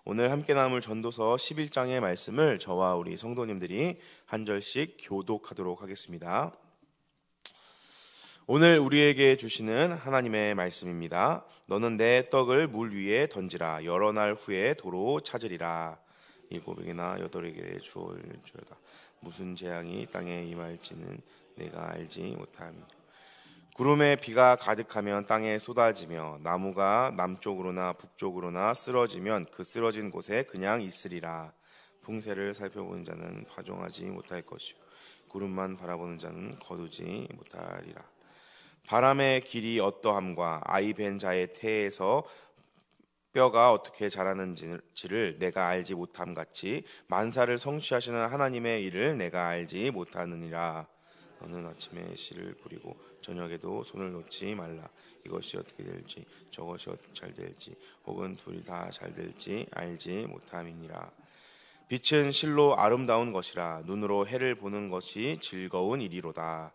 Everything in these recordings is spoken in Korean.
오늘 함께 나눌 전도서 11장의 말씀을 저와 우리 성도님들이 한 절씩 교독하도록 하겠습니다. 오늘 우리에게 주시는 하나님의 말씀입니다. 너는 내 떡을 물 위에 던지라. 여러 날 후에 도로 찾으리라. 7에게나 8에게 주어질지어다. 무슨 재앙이 땅에 임할지는 내가 알지 못함이다. 구름에 비가 가득하면 땅에 쏟아지며 나무가 남쪽으로나 북쪽으로나 쓰러지면 그 쓰러진 곳에 그냥 있으리라. 풍세를 살펴보는 자는 파종하지 못할 것이요 구름만 바라보는 자는 거두지 못하리라. 바람의 길이 어떠함과 아이 벤 자의 태에서 뼈가 어떻게 자라는지를 내가 알지 못함 같이 만사를 성취하시는 하나님의 일을 내가 알지 못하느니라. 너는 아침에 씨를 뿌리고 저녁에도 손을 놓지 말라. 이것이 어떻게 될지 저것이 잘 될지 혹은 둘이 다 잘 될지 알지 못함이니라. 빛은 실로 아름다운 것이라. 눈으로 해를 보는 것이 즐거운 일이로다.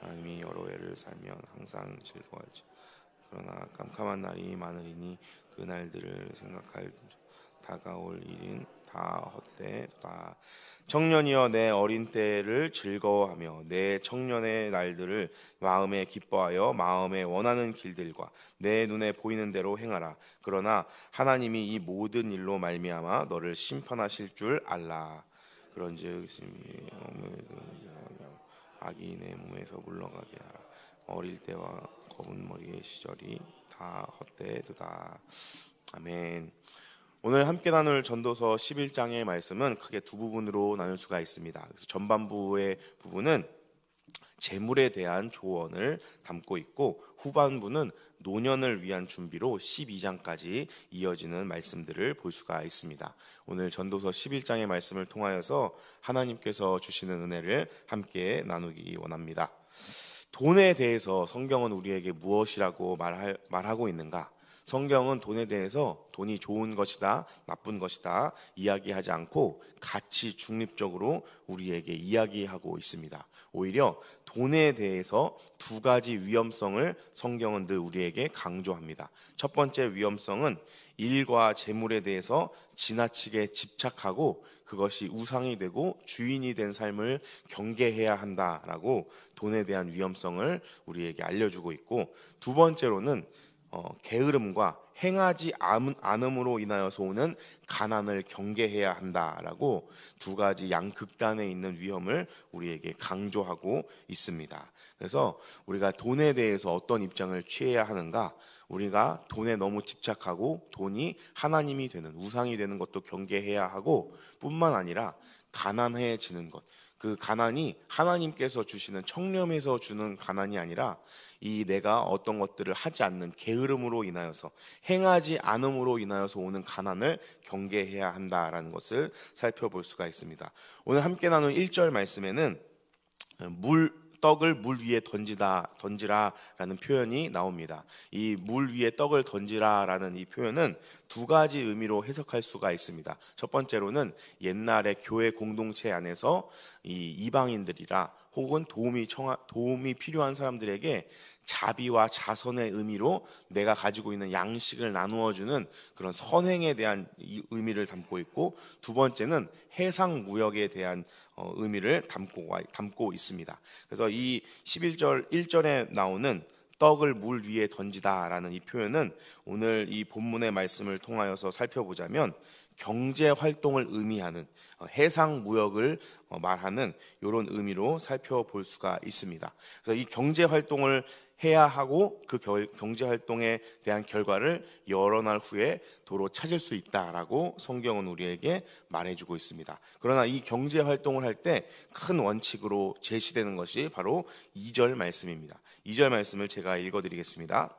하나님이 여러 해를 살면 항상 즐거워하지. 그러나 깜깜한 날이 많으리니 그 날들을 생각할 다가올 일은 다 헛되다. 청년이여 내 어린 때를 즐거워하며 내 청년의 날들을 마음에 기뻐하여 마음에 원하는 길들과 내 눈에 보이는 대로 행하라. 그러나 하나님이 이 모든 일로 말미암아 너를 심판하실 줄 알라. 그런즉 악이 내 몸에서 물러가게 하라. 어릴 때와 검은 머리의 시절이 다 헛되도다. 아멘. 오늘 함께 나눌 전도서 11장의 말씀은 크게 두 부분으로 나눌 수가 있습니다. 그래서 전반부의 부분은 재물에 대한 조언을 담고 있고 후반부는 노년을 위한 준비로 12장까지 이어지는 말씀들을 볼 수가 있습니다. 오늘 전도서 11장의 말씀을 통하여서 하나님께서 주시는 은혜를 함께 나누기 원합니다. 돈에 대해서 성경은 우리에게 무엇이라고 말하고 있는가? 성경은 돈에 대해서 돈이 좋은 것이다, 나쁜 것이다 이야기하지 않고 가치 중립적으로 우리에게 이야기하고 있습니다. 오히려 돈에 대해서 두 가지 위험성을 성경은 늘 우리에게 강조합니다. 첫 번째 위험성은 일과 재물에 대해서 지나치게 집착하고 그것이 우상이 되고 주인이 된 삶을 경계해야 한다라고 돈에 대한 위험성을 우리에게 알려주고 있고, 두 번째로는 게으름과 행하지 않음으로 인하여서 오는 가난을 경계해야 한다라고 두 가지 양극단에 있는 위험을 우리에게 강조하고 있습니다. 그래서 우리가 돈에 대해서 어떤 입장을 취해야 하는가? 우리가 돈에 너무 집착하고 돈이 하나님이 되는, 우상이 되는 것도 경계해야 하고, 뿐만 아니라 가난해지는 것, 그 가난이 하나님께서 주시는 청렴에서 주는 가난이 아니라 이 내가 어떤 것들을 하지 않는 게으름으로 인하여서, 행하지 않음으로 인하여서 오는 가난을 경계해야 한다라는 것을 살펴볼 수가 있습니다. 오늘 함께 나눈 1절 말씀에는 떡을 물 위에 던지라라는 표현이 나옵니다. 이 물 위에 떡을 던지라라는 이 표현은 두 가지 의미로 해석할 수가 있습니다. 첫 번째로는 옛날에 교회 공동체 안에서 이 이방인들이라 혹은 도움이 필요한 사람들에게 자비와 자선의 의미로 내가 가지고 있는 양식을 나누어주는 그런 선행에 대한 의미를 담고 있고, 두 번째는 해상 무역에 대한 의미를 담고 있습니다. 그래서 이 11절 1절에 나오는 떡을 물 위에 던지다라는 이 표현은 오늘 이 본문의 말씀을 통하여서 살펴보자면 경제 활동을 의미하는, 해상 무역을 말하는 이런 의미로 살펴볼 수가 있습니다. 그래서 이 경제 활동을 해야 하고 그 경제 활동에 대한 결과를 여러 날 후에 도로 찾을 수 있다라고 성경은 우리에게 말해주고 있습니다. 그러나 이 경제 활동을 할 때 큰 원칙으로 제시되는 것이 바로 2절 말씀입니다. 2절 말씀을 제가 읽어드리겠습니다.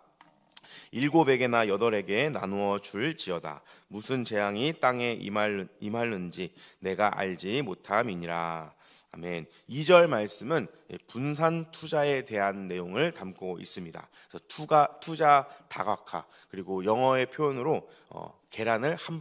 7에게나 8에게 나누어 줄지어다. 무슨 재앙이 땅에 임할는지 내가 알지 못함이니라. 아멘. 2절 말씀은 분산 투자에 대한 내용을 담고 있습니다. 그래서 투자 다각화, 그리고 영어의 표현으로 계란을 한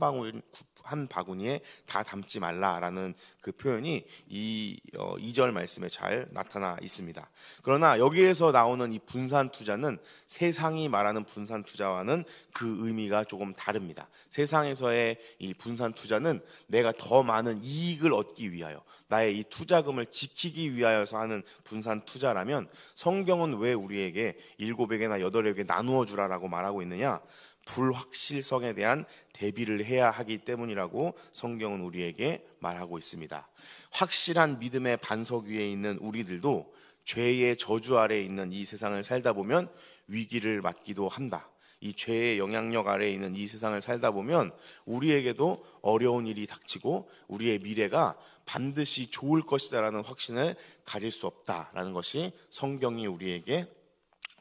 한 바구니에 다 담지 말라라는 그 표현이 이 2절 말씀에 잘 나타나 있습니다. 그러나 여기에서 나오는 이 분산 투자는 세상이 말하는 분산 투자와는 그 의미가 조금 다릅니다. 세상에서의 이 분산 투자는 내가 더 많은 이익을 얻기 위하여, 나의 이 투자금을 지키기 위하여서 하는 분산 투자라면, 성경은 왜 우리에게 7에게나 8에게 나누어 주라라고 말하고 있느냐? 불확실성에 대한 대비를 해야 하기 때문이라고 성경은 우리에게 말하고 있습니다. 확실한 믿음의 반석 위에 있는 우리들도 죄의 저주 아래에 있는 이 세상을 살다 보면 위기를 맞기도 한다. 이 죄의 영향력 아래에 있는 이 세상을 살다 보면 우리에게도 어려운 일이 닥치고 우리의 미래가 반드시 좋을 것이다라는 확신을 가질 수 없다라는 것이 성경이 우리에게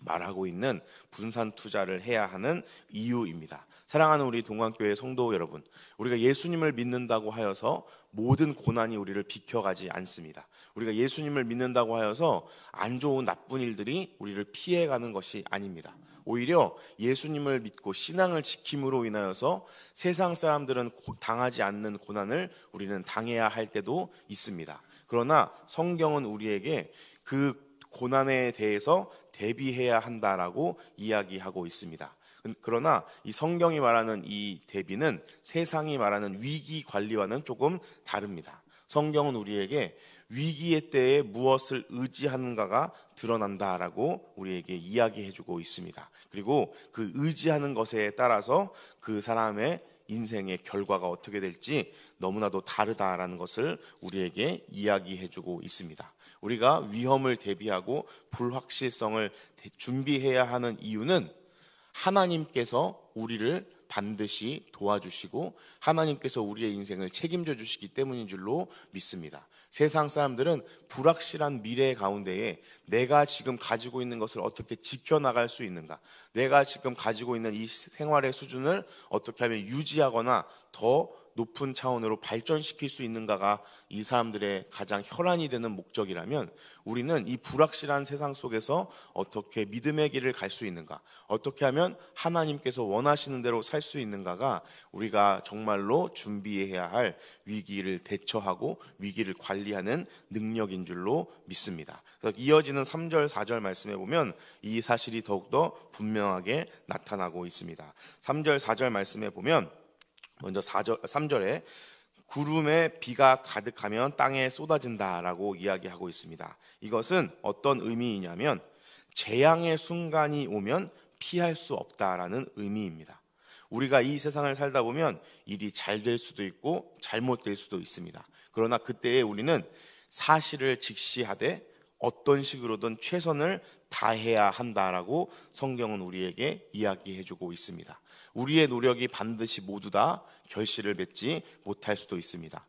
말하고 있는 분산 투자를 해야 하는 이유입니다. 사랑하는 우리 동안교회 성도 여러분, 우리가 예수님을 믿는다고 하여서 모든 고난이 우리를 비켜가지 않습니다. 우리가 예수님을 믿는다고 하여서 안 좋은 나쁜 일들이 우리를 피해가는 것이 아닙니다. 오히려 예수님을 믿고 신앙을 지킴으로 인하여서 세상 사람들은 당하지 않는 고난을 우리는 당해야 할 때도 있습니다. 그러나 성경은 우리에게 그 고난에 대해서 대비해야 한다라고 이야기하고 있습니다. 그러나 이 성경이 말하는 이 대비는 세상이 말하는 위기 관리와는 조금 다릅니다. 성경은 우리에게 위기의 때에 무엇을 의지하는가가 드러난다라고 우리에게 이야기해주고 있습니다. 그리고 그 의지하는 것에 따라서 그 사람의 인생의 결과가 어떻게 될지 너무나도 다르다라는 것을 우리에게 이야기해주고 있습니다. 우리가 위험을 대비하고 불확실성을 준비해야 하는 이유는 하나님께서 우리를 반드시 도와주시고 하나님께서 우리의 인생을 책임져 주시기 때문인 줄로 믿습니다. 세상 사람들은 불확실한 미래 가운데에 내가 지금 가지고 있는 것을 어떻게 지켜나갈 수 있는가, 내가 지금 가지고 있는 이 생활의 수준을 어떻게 하면 유지하거나 더 높은 차원으로 발전시킬 수 있는가가 이 사람들의 가장 혈안이 되는 목적이라면, 우리는 이 불확실한 세상 속에서 어떻게 믿음의 길을 갈 수 있는가, 어떻게 하면 하나님께서 원하시는 대로 살 수 있는가가 우리가 정말로 준비해야 할 위기를 대처하고 위기를 관리하는 능력인 줄로 믿습니다. 그래서 이어지는 3절 4절 말씀에 보면 이 사실이 더욱더 분명하게 나타나고 있습니다. 3절 4절 말씀에 보면 먼저 3절에 구름에 비가 가득하면 땅에 쏟아진다라고 이야기하고 있습니다. 이것은 어떤 의미이냐면 재앙의 순간이 오면 피할 수 없다라는 의미입니다. 우리가 이 세상을 살다 보면 일이 잘 될 수도 있고 잘못될 수도 있습니다. 그러나 그때에 우리는 사실을 직시하되 어떤 식으로든 최선을 다해야 한다라고 성경은 우리에게 이야기해주고 있습니다. 우리의 노력이 반드시 모두 다 결실을 맺지 못할 수도 있습니다.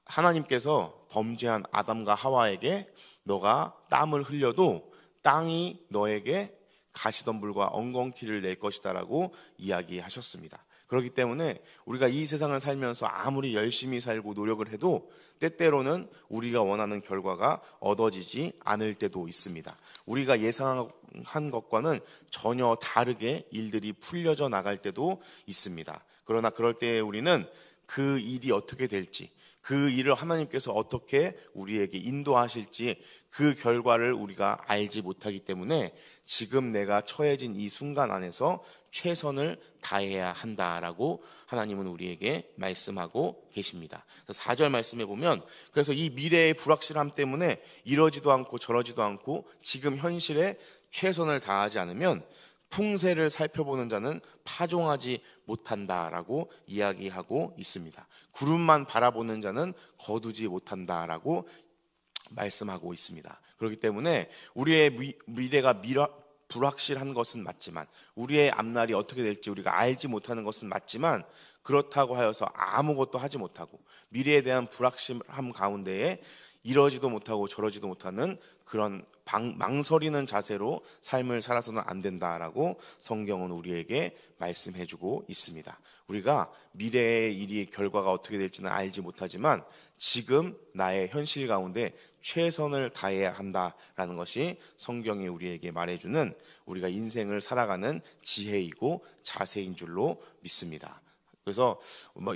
하나님께서 범죄한 아담과 하와에게 너가 땀을 흘려도 땅이 너에게 가시덤불과 엉겅퀴를 낼 것이다라고 이야기하셨습니다. 그렇기 때문에 우리가 이 세상을 살면서 아무리 열심히 살고 노력을 해도 때때로는 우리가 원하는 결과가 얻어지지 않을 때도 있습니다. 우리가 예상한 것과는 전혀 다르게 일들이 풀려져 나갈 때도 있습니다. 그러나 그럴 때 우리는 그 일이 어떻게 될지, 그 일을 하나님께서 어떻게 우리에게 인도하실지 그 결과를 우리가 알지 못하기 때문에 지금 내가 처해진 이 순간 안에서 최선을 다해야 한다라고 하나님은 우리에게 말씀하고 계십니다. 4절 말씀에 보면 그래서 이 미래의 불확실함 때문에 이러지도 않고 저러지도 않고 지금 현실에 최선을 다하지 않으면 풍세를 살펴보는 자는 파종하지 못한다라고 이야기하고 있습니다. 구름만 바라보는 자는 거두지 못한다라고 말씀하고 있습니다. 그렇기 때문에 우리의 미래가 불확실한 것은 맞지만, 우리의 앞날이 어떻게 될지 우리가 알지 못하는 것은 맞지만, 그렇다고 하여서 아무것도 하지 못하고 미래에 대한 불확실함 가운데에 이러지도 못하고 저러지도 못하는 그런 망설이는 자세로 삶을 살아서는 안 된다라고 성경은 우리에게 말씀해주고 있습니다. 우리가 미래의 일이 결과가 어떻게 될지는 알지 못하지만 지금 나의 현실 가운데 최선을 다해야 한다라는 것이 성경이 우리에게 말해주는 우리가 인생을 살아가는 지혜이고 자세인 줄로 믿습니다. 그래서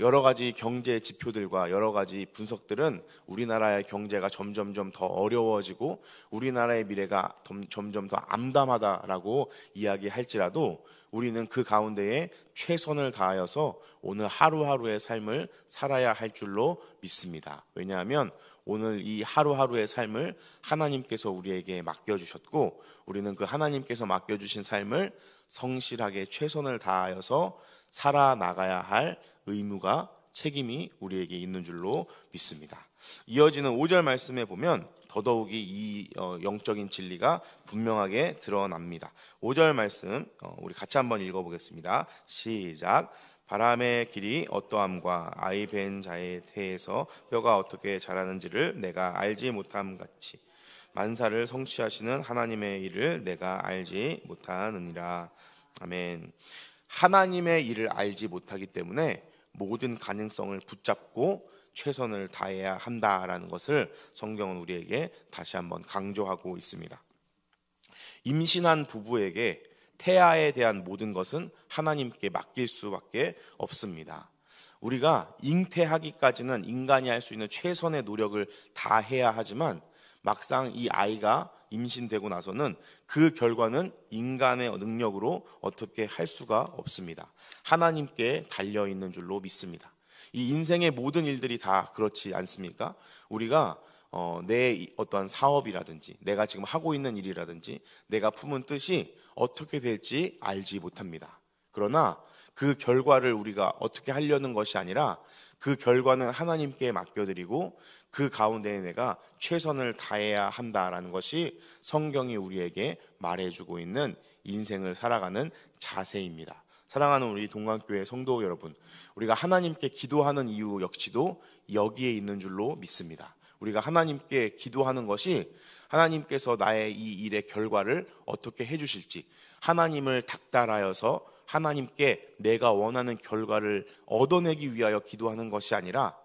여러 가지 경제 지표들과 여러 가지 분석들은 우리나라의 경제가 점점점 더 어려워지고 우리나라의 미래가 점점 더 암담하다라고 이야기할지라도 우리는 그 가운데에 최선을 다하여서 오늘 하루하루의 삶을 살아야 할 줄로 믿습니다. 왜냐하면 오늘 이 하루하루의 삶을 하나님께서 우리에게 맡겨주셨고 우리는 그 하나님께서 맡겨주신 삶을 성실하게 최선을 다하여서 살아나가야 할 의무가 책임이 우리에게 있는 줄로 믿습니다. 이어지는 5절 말씀에 보면 더더욱이 이 영적인 진리가 분명하게 드러납니다. 5절 말씀 우리 같이 한번 읽어보겠습니다. 시작. 바람의 길이 어떠함과 아이 벤 자의 태에서 뼈가 어떻게 자라는지를 내가 알지 못함 같이 만사를 성취하시는 하나님의 일을 내가 알지 못하느니라. 아멘. 하나님의 일을 알지 못하기 때문에 모든 가능성을 붙잡고 최선을 다해야 한다라는 것을 성경은 우리에게 다시 한번 강조하고 있습니다. 임신한 부부에게 태아에 대한 모든 것은 하나님께 맡길 수밖에 없습니다. 우리가 잉태하기까지는 인간이 할 수 있는 최선의 노력을 다해야 하지만 막상 이 아이가 임신되고 나서는 그 결과는 인간의 능력으로 어떻게 할 수가 없습니다. 하나님께 달려있는 줄로 믿습니다. 이 인생의 모든 일들이 다 그렇지 않습니까? 우리가 내 어떤 사업이라든지 내가 지금 하고 있는 일이라든지 내가 품은 뜻이 어떻게 될지 알지 못합니다. 그러나 그 결과를 우리가 어떻게 하려는 것이 아니라 그 결과는 하나님께 맡겨드리고 그 가운데 내가 최선을 다해야 한다라는 것이 성경이 우리에게 말해주고 있는 인생을 살아가는 자세입니다. 사랑하는 우리 동관교회 성도 여러분, 우리가 하나님께 기도하는 이유 역시도 여기에 있는 줄로 믿습니다. 우리가 하나님께 기도하는 것이 하나님께서 나의 이 일의 결과를 어떻게 해주실지, 하나님을 닥달하여서 하나님께 내가 원하는 결과를 얻어내기 위하여 기도하는 것이 아니라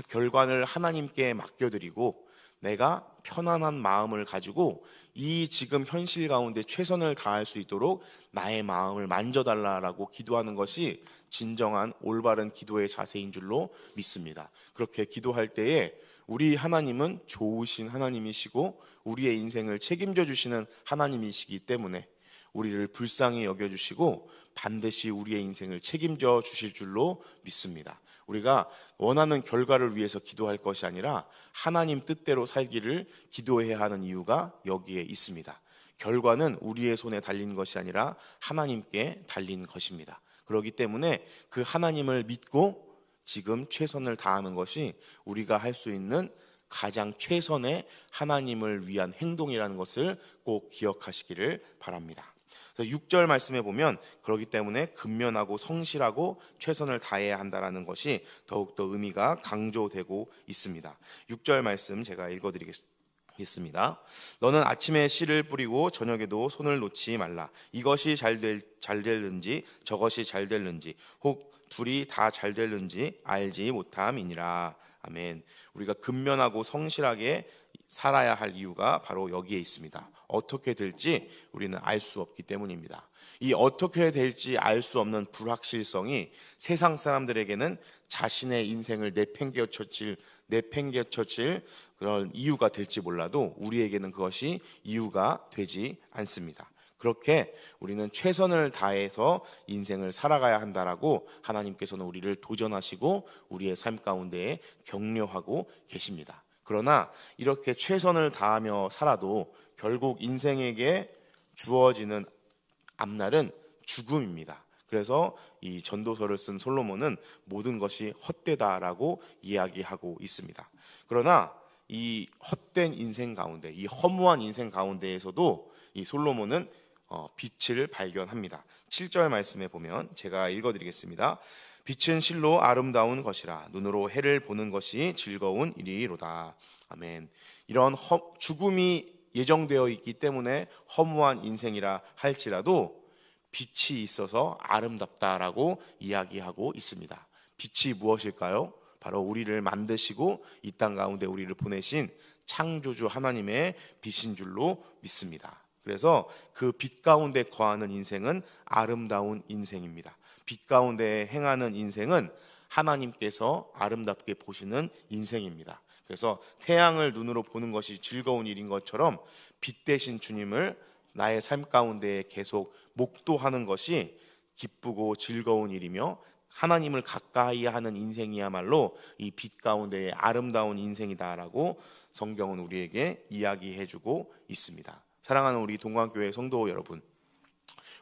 결과를 하나님께 맡겨드리고 내가 편안한 마음을 가지고 이 지금 현실 가운데 최선을 다할 수 있도록 나의 마음을 만져달라라고 기도하는 것이 진정한 올바른 기도의 자세인 줄로 믿습니다. 그렇게 기도할 때에 우리 하나님은 좋으신 하나님이시고 우리의 인생을 책임져 주시는 하나님이시기 때문에 우리를 불쌍히 여겨주시고 반드시 우리의 인생을 책임져 주실 줄로 믿습니다. 우리가 원하는 결과를 위해서 기도할 것이 아니라 하나님 뜻대로 살기를 기도해야 하는 이유가 여기에 있습니다. 결과는 우리의 손에 달린 것이 아니라 하나님께 달린 것입니다. 그렇기 때문에 그 하나님을 믿고 지금 최선을 다하는 것이 우리가 할 수 있는 가장 최선의 하나님을 위한 행동이라는 것을 꼭 기억하시기를 바랍니다. 6절 말씀에 보면 그렇기 때문에 근면하고 성실하고 최선을 다해야 한다라는 것이 더욱더 의미가 강조되고 있습니다. 6절 말씀 제가 읽어드리겠습니다. 너는 아침에 씨를 뿌리고 저녁에도 손을 놓지 말라. 이것이 잘 될는지 저것이 잘 될는지 혹 둘이 다 잘 될는지 알지 못함이니라. 아멘. 우리가 근면하고 성실하게 살아야 할 이유가 바로 여기에 있습니다. 어떻게 될지 우리는 알 수 없기 때문입니다. 이 어떻게 될지 알 수 없는 불확실성이 세상 사람들에게는 자신의 인생을 내팽개쳐칠 그런 이유가 될지 몰라도 우리에게는 그것이 이유가 되지 않습니다. 그렇게 우리는 최선을 다해서 인생을 살아가야 한다라고 하나님께서는 우리를 도전하시고 우리의 삶 가운데에 격려하고 계십니다. 그러나 이렇게 최선을 다하며 살아도 결국 인생에게 주어지는 앞날은 죽음입니다. 그래서 이 전도서를 쓴 솔로몬은 모든 것이 헛되다라고 이야기하고 있습니다. 그러나 이 헛된 인생 가운데, 이 허무한 인생 가운데에서도 이 솔로몬은 빛을 발견합니다. 7절 말씀에 보면 제가 읽어드리겠습니다. 빛은 실로 아름다운 것이라 눈으로 해를 보는 것이 즐거운 일이로다. 아멘. 이런 죽음이 예정되어 있기 때문에 허무한 인생이라 할지라도 빛이 있어서 아름답다라고 이야기하고 있습니다. 빛이 무엇일까요? 바로 우리를 만드시고 이 땅 가운데 우리를 보내신 창조주 하나님의 빛인 줄로 믿습니다. 그래서 그 빛 가운데 거하는 인생은 아름다운 인생입니다. 빛 가운데 행하는 인생은 하나님께서 아름답게 보시는 인생입니다. 그래서 태양을 눈으로 보는 것이 즐거운 일인 것처럼 빛 대신 주님을 나의 삶 가운데 계속 목도하는 것이 기쁘고 즐거운 일이며 하나님을 가까이 하는 인생이야말로 이 빛 가운데의 아름다운 인생이다라고 성경은 우리에게 이야기해주고 있습니다. 사랑하는 우리 동관교회 성도 여러분,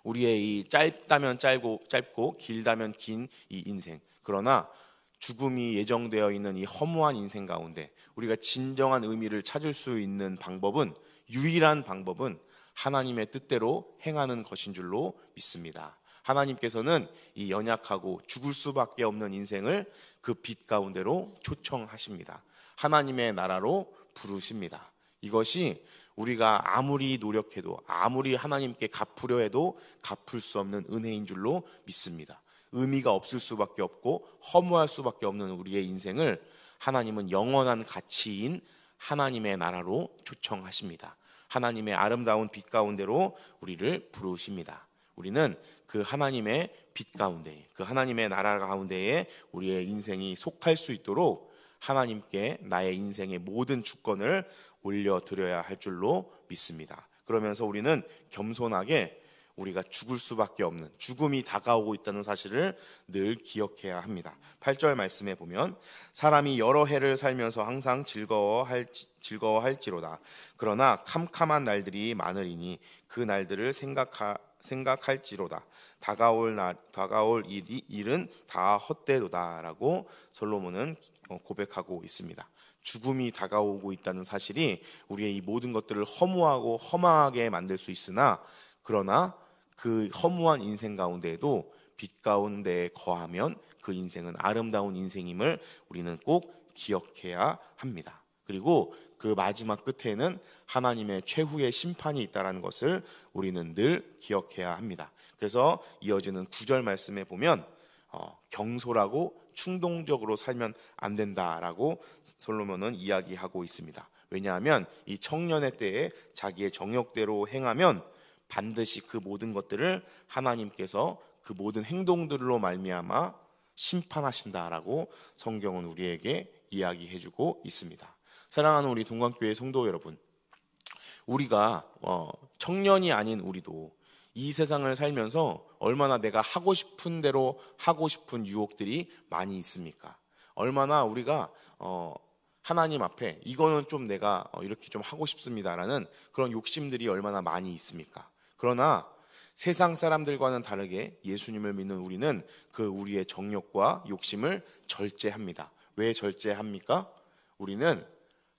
우리의 이 짧다면 짧고 길다면 긴 이 인생, 그러나 죽음이 예정되어 있는 이 허무한 인생 가운데 우리가 진정한 의미를 찾을 수 있는 방법은, 유일한 방법은 하나님의 뜻대로 행하는 것인 줄로 믿습니다. 하나님께서는 이 연약하고 죽을 수밖에 없는 인생을 그 빛 가운데로 초청하십니다. 하나님의 나라로 부르십니다. 이것이 우리가 아무리 노력해도, 아무리 하나님께 갚으려 해도 갚을 수 없는 은혜인 줄로 믿습니다. 의미가 없을 수밖에 없고 허무할 수밖에 없는 우리의 인생을 하나님은 영원한 가치인 하나님의 나라로 초청하십니다. 하나님의 아름다운 빛 가운데로 우리를 부르십니다. 우리는 그 하나님의 빛 가운데, 그 하나님의 나라 가운데에 우리의 인생이 속할 수 있도록 하나님께 나의 인생의 모든 주권을 올려드려야 할 줄로 믿습니다. 그러면서 우리는 겸손하게 우리가 죽을 수밖에 없는, 죽음이 다가오고 있다는 사실을 늘 기억해야 합니다. 8절 말씀에 보면 사람이 여러 해를 살면서 항상 즐거워할지로다. 그러나 캄캄한 날들이 많으리니 그 날들을 생각할지로다. 다가올 일은 다 헛되도다라고 솔로몬은 고백하고 있습니다. 죽음이 다가오고 있다는 사실이 우리의 이 모든 것들을 허무하고 허망하게 만들 수 있으나, 그러나 그 허무한 인생 가운데에도 빛 가운데 거하면 그 인생은 아름다운 인생임을 우리는 꼭 기억해야 합니다. 그리고 그 마지막 끝에는 하나님의 최후의 심판이 있다는 것을 우리는 늘 기억해야 합니다. 그래서 이어지는 9절 말씀에 보면 경솔하고 충동적으로 살면 안 된다라고 솔로몬은 이야기하고 있습니다. 왜냐하면 이 청년의 때에 자기의 정욕대로 행하면 반드시 그 모든 것들을 하나님께서 그 모든 행동들로 말미암아 심판하신다라고 성경은 우리에게 이야기해주고 있습니다. 사랑하는 우리 동관교회 성도 여러분, 우리가 청년이 아닌 우리도 이 세상을 살면서 얼마나 내가 하고 싶은 대로 하고 싶은 유혹들이 많이 있습니까? 얼마나 우리가 하나님 앞에 이거는 좀 내가 이렇게 좀 하고 싶습니다라는 그런 욕심들이 얼마나 많이 있습니까? 그러나 세상 사람들과는 다르게 예수님을 믿는 우리는 그 우리의 정욕과 욕심을 절제합니다. 왜 절제합니까? 우리는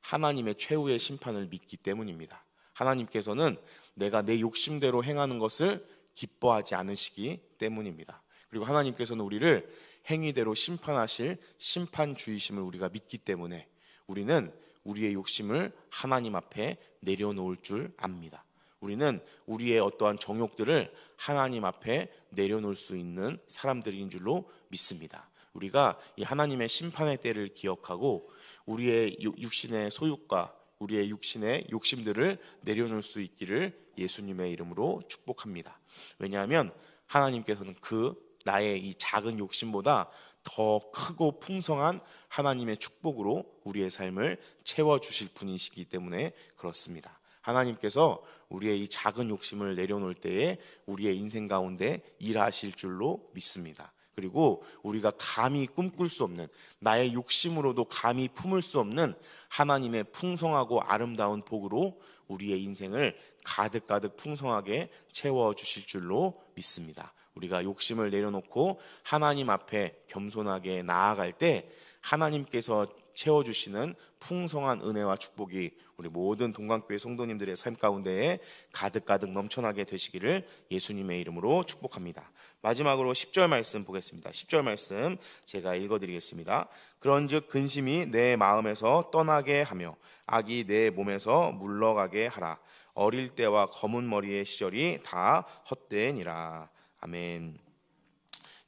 하나님의 최후의 심판을 믿기 때문입니다. 하나님께서는 내가 내 욕심대로 행하는 것을 기뻐하지 않으시기 때문입니다. 그리고 하나님께서는 우리를 행위대로 심판하실 심판주의심을 우리가 믿기 때문에 우리는 우리의 욕심을 하나님 앞에 내려놓을 줄 압니다. 우리는 우리의 어떠한 정욕들을 하나님 앞에 내려놓을 수 있는 사람들인 줄로 믿습니다. 우리가 이 하나님의 심판의 때를 기억하고 우리의 육신의 소욕과 우리의 육신의 욕심들을 내려놓을 수 있기를 예수님의 이름으로 축복합니다. 왜냐하면 하나님께서는 그 나의 이 작은 욕심보다 더 크고 풍성한 하나님의 축복으로 우리의 삶을 채워주실 분이시기 때문에 그렇습니다. 하나님께서 우리의 이 작은 욕심을 내려놓을 때에 우리의 인생 가운데 일하실 줄로 믿습니다. 그리고 우리가 감히 꿈꿀 수 없는, 나의 욕심으로도 감히 품을 수 없는 하나님의 풍성하고 아름다운 복으로 우리의 인생을 가득가득 풍성하게 채워주실 줄로 믿습니다. 우리가 욕심을 내려놓고 하나님 앞에 겸손하게 나아갈 때 하나님께서 채워주시는 풍성한 은혜와 축복이 우리 모든 동관교회 성도님들의 삶 가운데에 가득가득 넘쳐나게 되시기를 예수님의 이름으로 축복합니다. 마지막으로 10절 말씀 보겠습니다. 10절 말씀 제가 읽어드리겠습니다. 그런즉 근심이 내 마음에서 떠나게 하며 악이 내 몸에서 물러가게 하라. 어릴 때와 검은 머리의 시절이 다 헛되니라. 아멘.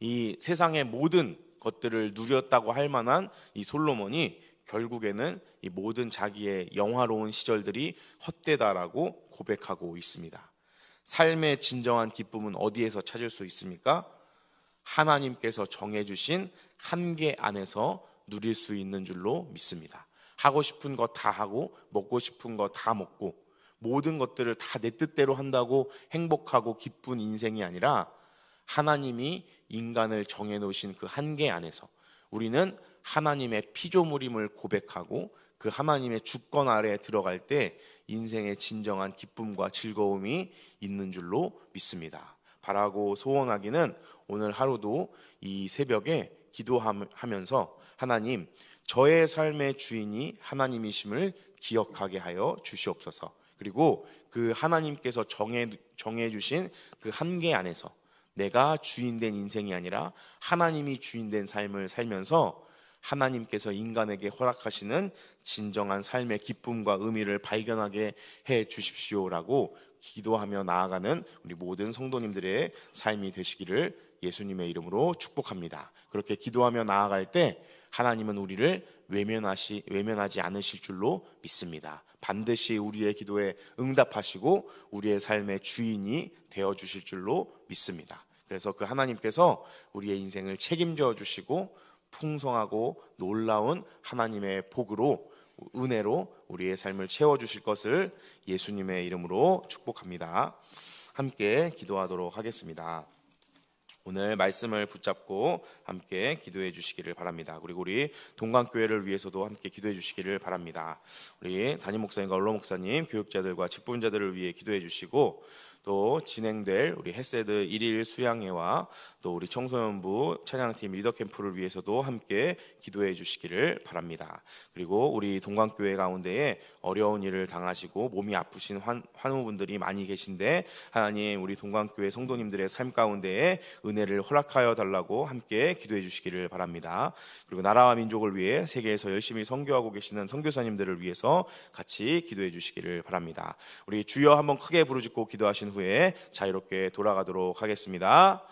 이 세상의 모든 것들을 누렸다고 할 만한 이 솔로몬이 결국에는 이 모든 자기의 영화로운 시절들이 헛되다라고 고백하고 있습니다. 삶의 진정한 기쁨은 어디에서 찾을 수 있습니까? 하나님께서 정해주신 한계 안에서 누릴 수 있는 줄로 믿습니다. 하고 싶은 거 다 하고 먹고 싶은 거 다 먹고 모든 것들을 다 내 뜻대로 한다고 행복하고 기쁜 인생이 아니라 하나님이 인간을 정해놓으신 그 한계 안에서 우리는 하나님의 피조물임을 고백하고 그 하나님의 주권 아래에 들어갈 때 인생의 진정한 기쁨과 즐거움이 있는 줄로 믿습니다. 바라고 소원하기는 오늘 하루도 이 새벽에 기도하면서 하나님, 저의 삶의 주인이 하나님이심을 기억하게 하여 주시옵소서. 그리고 그 하나님께서 정해 주신 그 한계 안에서 내가 주인된 인생이 아니라 하나님이 주인된 삶을 살면서 하나님께서 인간에게 허락하시는 진정한 삶의 기쁨과 의미를 발견하게 해 주십시오라고 기도하며 나아가는 우리 모든 성도님들의 삶이 되시기를 예수님의 이름으로 축복합니다. 그렇게 기도하며 나아갈 때 하나님은 우리를 외면하지 않으실 줄로 믿습니다. 반드시 우리의 기도에 응답하시고 우리의 삶의 주인이 되어주실 줄로 믿습니다. 그래서 그 하나님께서 우리의 인생을 책임져 주시고 풍성하고 놀라운 하나님의 복으로 은혜로 우리의 삶을 채워주실 것을 예수님의 이름으로 축복합니다. 함께 기도하도록 하겠습니다. 오늘 말씀을 붙잡고 함께 기도해 주시기를 바랍니다. 그리고 우리 동강교회를 위해서도 함께 기도해 주시기를 바랍니다. 우리 담임 목사님과 언로 목사님, 교육자들과 직분자들을 위해 기도해 주시고 또 진행될 우리 헤세드 1일 수양회와 또 우리 청소년부 찬양팀 리더 캠프를 위해서도 함께 기도해 주시기를 바랍니다. 그리고 우리 동광교회 가운데에 어려운 일을 당하시고 몸이 아프신 환우분들이 많이 계신데 하나님 우리 동광교회 성도님들의 삶 가운데에 은혜를 허락하여 달라고 함께 기도해 주시기를 바랍니다. 그리고 나라와 민족을 위해 세계에서 열심히 선교하고 계시는 선교사님들을 위해서 같이 기도해 주시기를 바랍니다. 우리 주여 한번 크게 부르짖고 기도하신 후에 자유롭게 돌아가도록 하겠습니다.